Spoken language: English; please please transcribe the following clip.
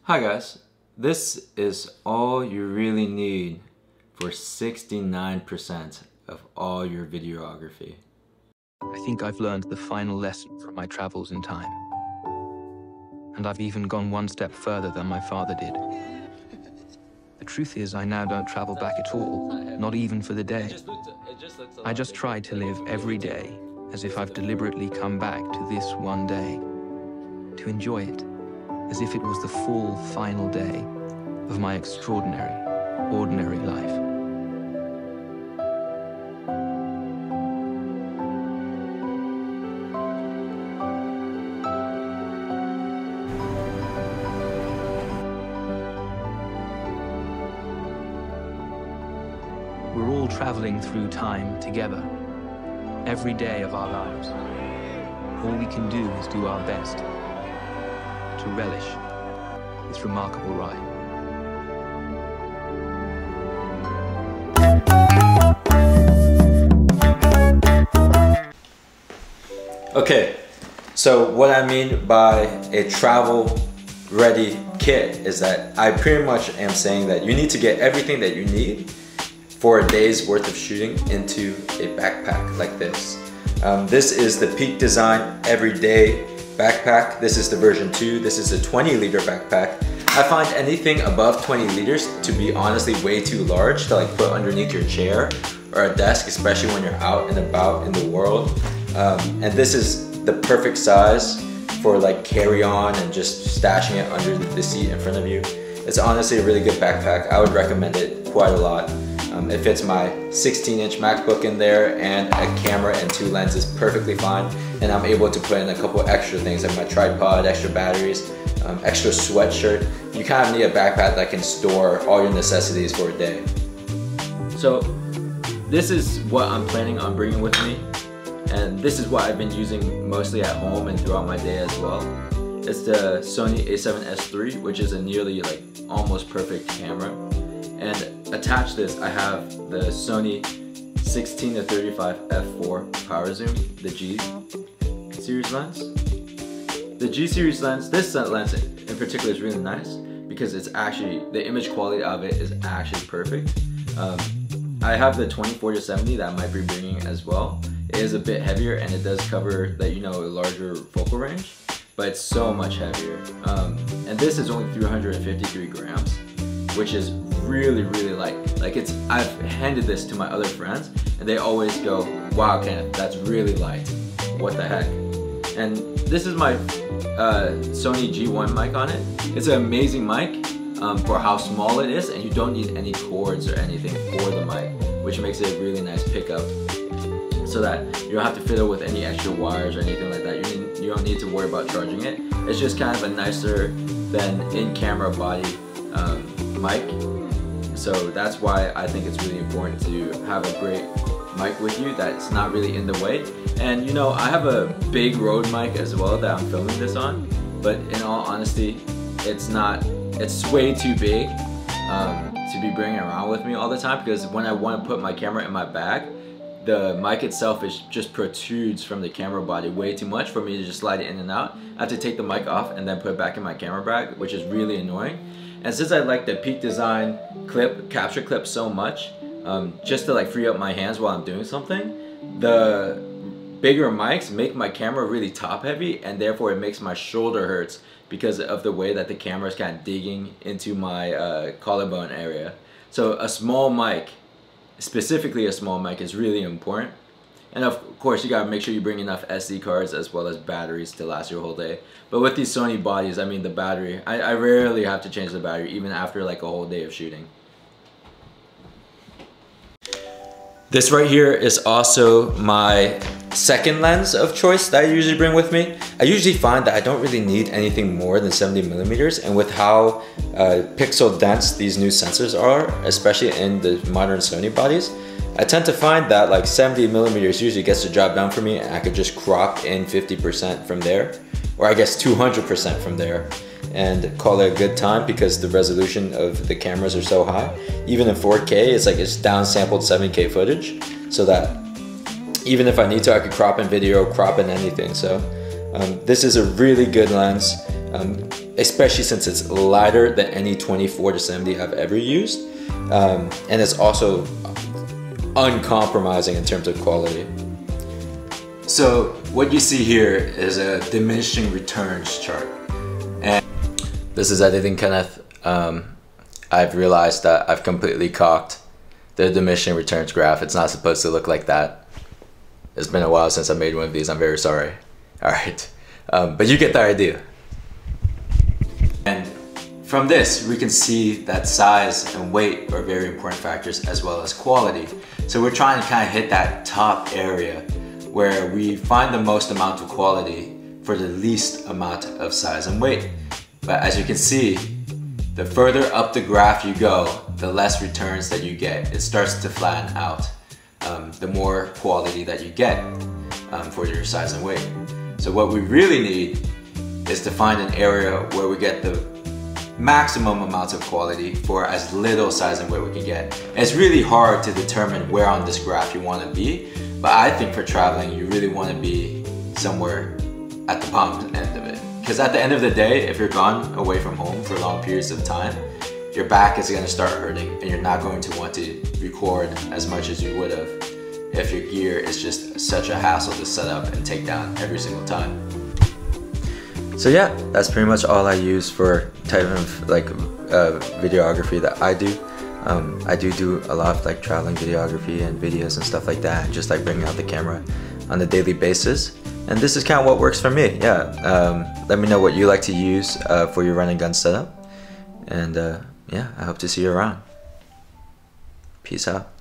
Hi guys, this is all you really need for 69% of all your videography. I think I've learned the final lesson from my travels in time. And I've even gone one step further than my father did. The truth is, I now don't travel back at all, not even for the day. I just try to live every day as if I've deliberately come back to this one day, to enjoy it, as if it was the full, final day of my extraordinary, ordinary life. We're all traveling through time together, every day of our lives. All we can do is do our best to relish this remarkable ride. Okay, so what I mean by a travel ready kit is that I pretty much am saying that you need to get everything that you need for a day's worth of shooting into a backpack like this. This is the Peak Design Everyday backpack. This is the version 2. This is a 20-liter backpack. I find anything above 20 liters to be honestly way too large to like put underneath your chair or a desk, especially when you're out and about in the world. And this is the perfect size for like carry on and just stashing it under the seat in front of you. It's honestly a really good backpack. I would recommend it quite a lot. It fits my 16-inch MacBook in there, and a camera and 2 lenses perfectly fine. And I'm able to put in a couple extra things like my tripod, extra batteries, extra sweatshirt. You kind of need a backpack that can store all your necessities for a day. So this is what I'm planning on bringing with me. And this is what I've been using mostly at home and throughout my day as well. It's the Sony a7S III, which is a nearly like almost perfect camera. And attached to this, I have the Sony 16-35 f4 power zoom, the G series lens. The G series lens, this lens in particular is really nice because it's actually, the image quality of it is actually perfect. I have the 24-70 that I might be bringing as well. It is a bit heavier and it does cover that, a larger focal range, but it's so much heavier. And this is only 353 grams, which is really light. Like I've handed this to my other friends and they always go, wow Kenneth, that's really light, what the heck. And this is my Sony G1 mic on it. It's an amazing mic for how small it is, and you don't need any cords or anything for the mic, which makes it a really nice pickup, so that you don't have to fiddle with any extra wires or anything like that. You don't need to worry about charging it. It's just kind of a nicer than in-camera body mic. So that's why I think it's really important to have a great mic with you that's not really in the way. And I have a big Rode mic as well that I'm filming this on, but in all honesty, it's way too big to be bringing around with me all the time, because when I want to put my camera in my bag, the mic itself just protrudes from the camera body way too much for me to just slide it in and out. I have to take the mic off and then put it back in my camera bag, which is really annoying. And since I like the Peak Design capture clip so much, just to like free up my hands while I'm doing something, the bigger mics make my camera really top heavy, and therefore it makes my shoulder hurts because of the way that the camera is kind of digging into my collarbone area. So a small mic, specifically a small mic, is really important. And of course you gotta make sure you bring enough SD cards as well as batteries to last your whole day. But with these Sony bodies, I mean the battery, I rarely have to change the battery even after like a whole day of shooting. This right here is also my second lens of choice that I usually bring with me. I usually find that I don't really need anything more than 70 millimeters, and with how pixel dense these new sensors are, especially in the modern Sony bodies, I tend to find that like 70 millimeters usually gets the job done for me, and I could just crop in 50% from there, or I guess 200% from there, and call it a good time, because the resolution of the cameras are so high. Even in 4K, it's downsampled 7K footage, so that even if I need to, I could crop in video, crop in anything. So this is a really good lens. especially since it's lighter than any 24-70 I've ever used. And it's also uncompromising in terms of quality. So what you see here is a diminishing returns chart. And this is editing Kenneth. I've realized that I've completely cocked the diminishing returns graph. It's not supposed to look like that. It's been a while since I made one of these. I'm very sorry. All right, but you get the idea. And from this, we can see that size and weight are very important factors, as well as quality. So we're trying to kind of hit that top area where we find the most amount of quality for the least amount of size and weight. But as you can see, the further up the graph you go, the less returns that you get. It starts to flatten out. The more quality that you get for your size and weight. So what we really need is to find an area where we get the maximum amounts of quality for as little size and weight we can get. And it's really hard to determine where on this graph you want to be, but I think for traveling you really want to be somewhere at the bottom end of it. Because at the end of the day, if you're gone away from home for long periods of time, your back is going to start hurting and you're not going to want to record as much as you would have if your gear is just such a hassle to set up and take down every single time. So yeah, that's pretty much all I use for type of like videography that I do. I do a lot of like traveling videography and videos and stuff like that, just like bringing out the camera on a daily basis. And this is kind of what works for me. Yeah, let me know what you like to use for your run and gun setup. And yeah, I hope to see you around. Peace out.